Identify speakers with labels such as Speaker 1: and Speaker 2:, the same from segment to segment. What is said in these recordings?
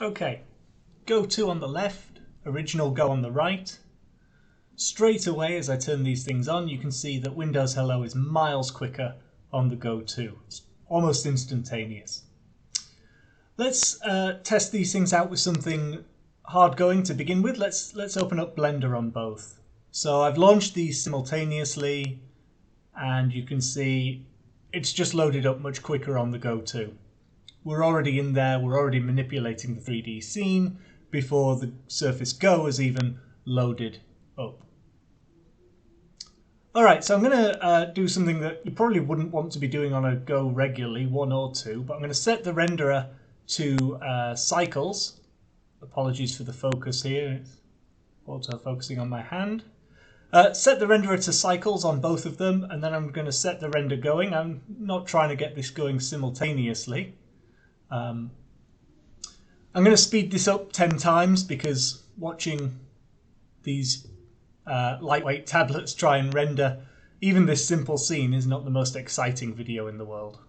Speaker 1: Okay, Go 2 on the left, original Go on the right. Straight away as I turn these things on, you can see that Windows Hello is miles quicker on the Go 2. It's almost instantaneous. Let's test these things out with something hard going to begin with. Let's open up Blender on both. So I've launched these simultaneously and you can see it's just loaded up much quicker on the Go 2. We're already in there, we're already manipulating the 3D scene before the Surface Go has even loaded up. Alright, so I'm going to do something that you probably wouldn't want to be doing on a Go regularly, 1 or 2, but I'm going to set the renderer to cycles. Apologies for the focus here, it's auto-focusing on my hand. Set the renderer to cycles on both of them, and then I'm going to set the render going. I'm not trying to get this going simultaneously. I'm going to speed this up 10 times because watching these lightweight tablets try and render even this simple scene is not the most exciting video in the world.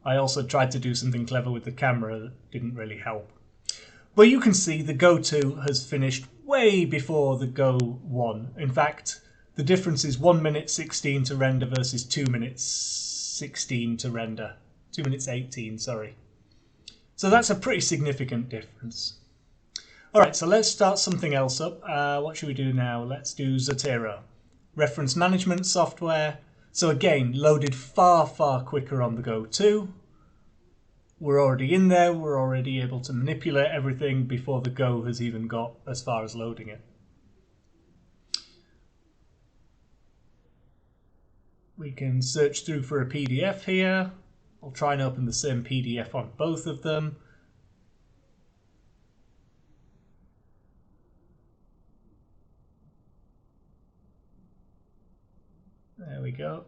Speaker 1: I also tried to do something clever with the camera that didn't really help. But you can see the Go 2 has finished way before the Go 1. In fact, the difference is 1 minute 16 to render versus 2 minutes 16 to render. 2 minutes 18, sorry. So that's a pretty significant difference. Alright, so let's start something else up. What should we do now? Let's do Zotero. Reference management software. So again, loaded far, far quicker on the Go 2. We're already in there, we're already able to manipulate everything before the Go has even got as far as loading it. We can search through for a PDF here. I'll try and open the same PDF on both of them. There we go.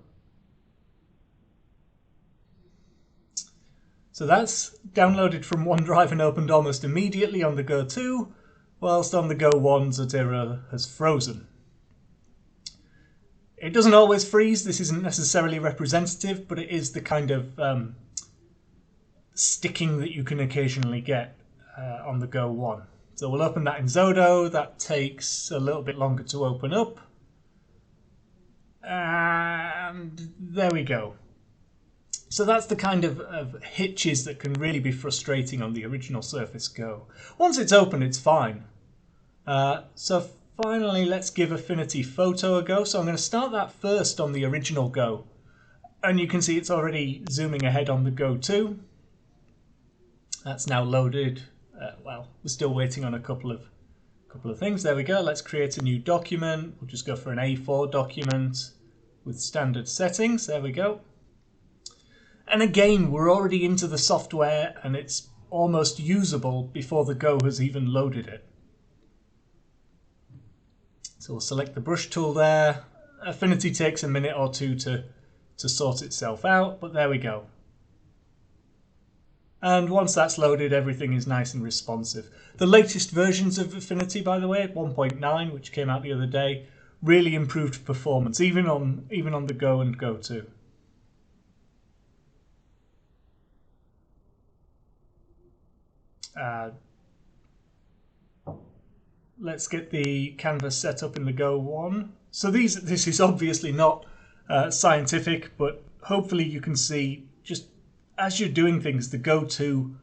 Speaker 1: So that's downloaded from OneDrive and opened almost immediately on the Go 2, whilst on the Go 1 Zotero has frozen. It doesn't always freeze, this isn't necessarily representative, but it is the kind of sticking that you can occasionally get on the Go 1. So we'll open that in Xodo, that takes a little bit longer to open up. And there we go. So that's the kind of hitches that can really be frustrating on the original Surface Go. Once it's open, it's fine. So finally, let's give Affinity Photo a go. So I'm going to start that first on the original Go. And you can see it's already zooming ahead on the Go 2. That's now loaded. Well, we're still waiting on a couple of things. There we go. Let's create a new document. We'll just go for an A4 document with standard settings. There we go. And again, we're already into the software and it's almost usable before the Go has even loaded it. So we'll select the brush tool there. Affinity takes a minute or two to sort itself out, but there we go. And once that's loaded, everything is nice and responsive. The latest versions of Affinity, by the way, 1.9, which came out the other day, really improved performance, even on the Go and Go 2. Let's get the canvas set up in the Go 1. So this is obviously not scientific, but hopefully you can see just as you're doing things, the Go 2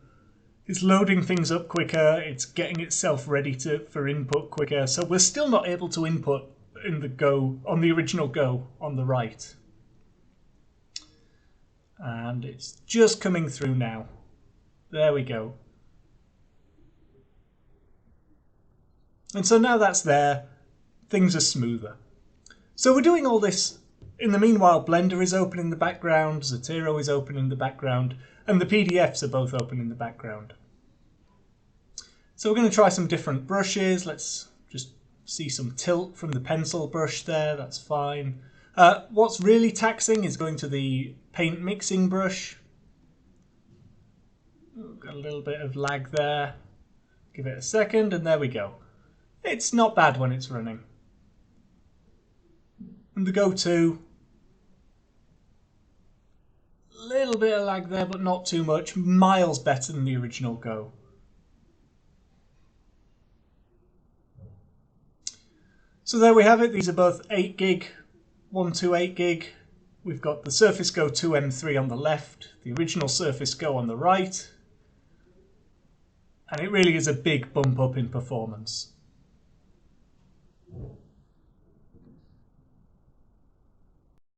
Speaker 1: is loading things up quicker, it's getting itself ready for input quicker. So we're still not able to input in the Go, on the original Go on the right. And it's just coming through now. There we go. And so now that's there, things are smoother. So we're doing all this. In the meanwhile, Blender is open in the background, Zotero is open in the background, and the PDFs are both open in the background. So we're going to try some different brushes. Let's just see some tilt from the pencil brush there, that's fine. What's really taxing is going to the paint mixing brush. Got a little bit of lag there. Give it a second, and there we go. It's not bad when it's running. And the Go 2, little bit of lag there, but not too much. Miles better than the original Go. So there we have it. These are both 8 gig, 128 gig. We've got the Surface Go 2 M3 on the left, the original Surface Go on the right. And it really is a big bump up in performance.